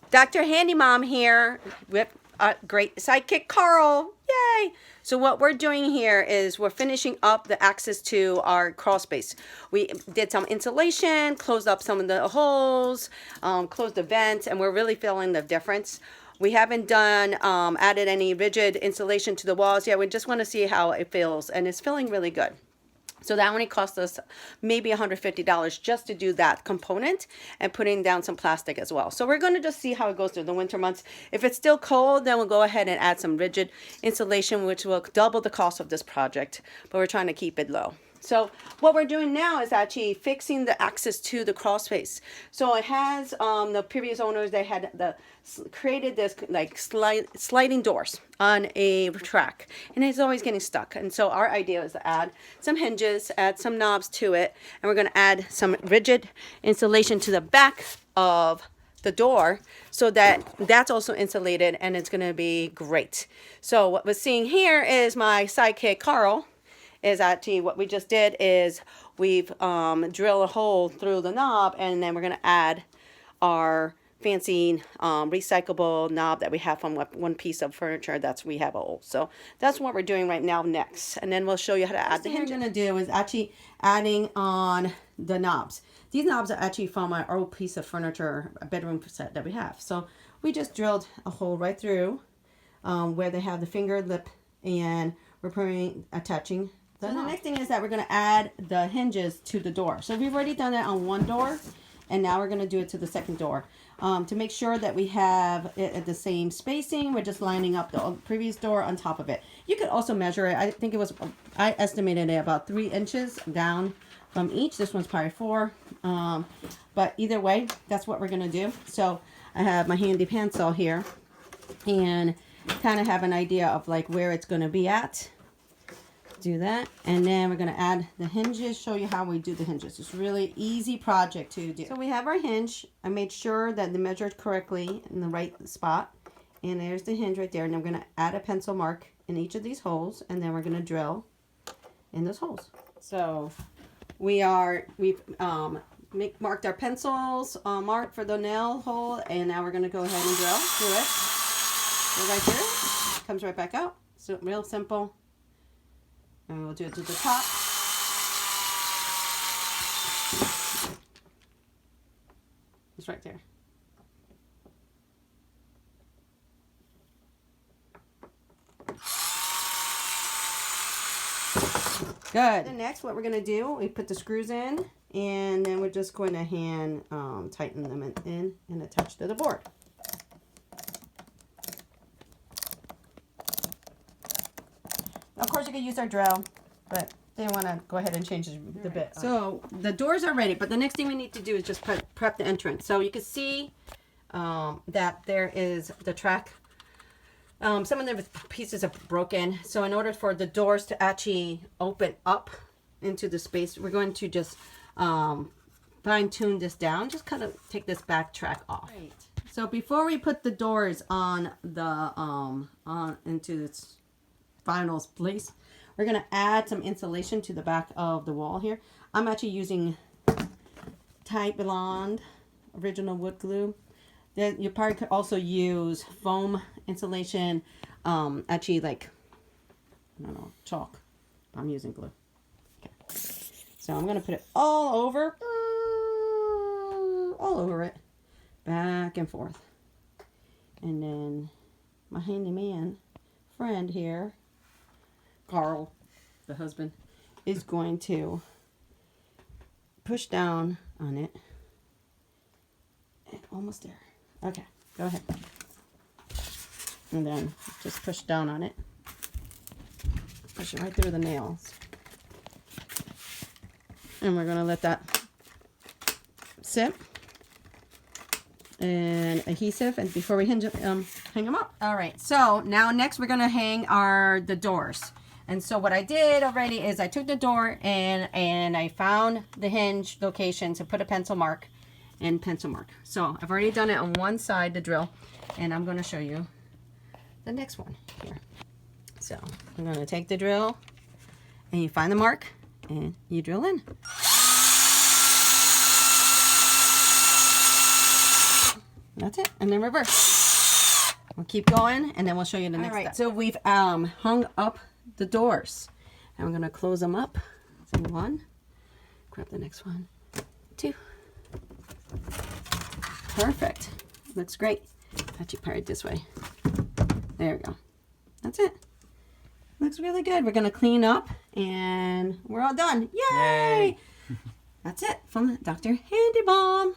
Dr. Handy Mom here with great sidekick Carl. Yay! So what we're doing here is we're finishing up the access to our crawl space. We did some insulation, closed up some of the holes, closed the vents, and we're really feeling the difference. We haven't done added any rigid insulation to the walls yet. We just want to see how it feels, and it's feeling really good. So that only cost us maybe $150 just to do that component and putting down some plastic as well. So we're going to just see how it goes through the winter months. If it's still cold, then we'll go ahead and add some rigid insulation, which will double the cost of this project, but we're trying to keep it low. So what we're doing now is actually fixing the access to the crawl space. So it has the previous owners, they had created this like sliding doors on a track, and it's always getting stuck. And so our idea is to add some hinges, add some knobs to it, and we're going to add some rigid insulation to the back of the door so that that's also insulated, and it's going to be great. So what we're seeing here is my sidekick Carl. Is actually what we just did is we've drilled a hole through the knob, and then we're going to add our fancy recyclable knob that we have from one piece of furniture that's we have old. So that's what we're doing right now next, and then we'll show you how to add the hinge. What we're going to do is actually adding on the knobs. These knobs are actually from our old piece of furniture, a bedroom set that we have. So we just drilled a hole right through where they have the finger lip, and we're attaching. So the next thing is that we're going to add the hinges to the door. So we've already done that on one door, and now we're going to do it to the second door. To make sure that we have it at the same spacing, we're just lining up the previous door on top of it. You could also measure it. I think it was, I estimated it about 3 inches down from each. This one's probably 4. But either way, that's what we're going to do. So I have my handy pencil here and kind of have an idea of like where it's going to be at. Do that, and then we're going to add the hinges, show you how we do the hinges. It's really easy project to do. So we have our hinge. I made sure that they measured correctly in the right spot, and there's the hinge right there. And I'm going to add a pencil mark in each of these holes, and then we're going to drill in those holes. So we've marked our pencils marked for the nail hole, and now we're going to go ahead and drill through it. Go right through, comes right back out. So real simple. And we'll do it to the top. It's right there. Good. And next, what we're going to do, we put the screws in, and then we're just going to hand tighten them in and attach to the board. Of course, you could use our drill, but they want to go ahead and change the bit. So the doors are ready, but the next thing we need to do is just prep the entrance. So you can see that there is the track. Some of the pieces are broken. So in order for the doors to actually open up into the space, we're going to just fine tune this down. Just kind of take this back track off. Right. So before we put the doors on the into its final place, we're going to add some insulation to the back of the wall here. I'm actually using Type Blonde original wood glue. Then you probably could also use foam insulation, actually like, I don't know, chalk. I'm using glue. Okay. So I'm going to put it all over it, back and forth. And then my handyman friend here, Carl, the husband, is going to push down on it. Almost there. Okay, go ahead. And then just push down on it. Push it right through the nails. And we're going to let that sit. And adhesive, and before we hang them up. All right, so now next we're going to hang the doors. And so what I did already is I took the door and I found the hinge location to put a pencil mark and pencil mark. So I've already done it on one side, the drill, and I'm going to show you the next one here. So I'm going to take the drill, and you find the mark, and you drill in. That's it. And then reverse. We'll keep going, and then we'll show you the next step. So we've hung up the doors. And we're going to close them up. So 1. Grab the next one. 2. Perfect. Looks great. Actually, part it this way. There we go. That's it. Looks really good. We're going to clean up, and we're all done. Yay! That's it from Dr. Handy Bomb.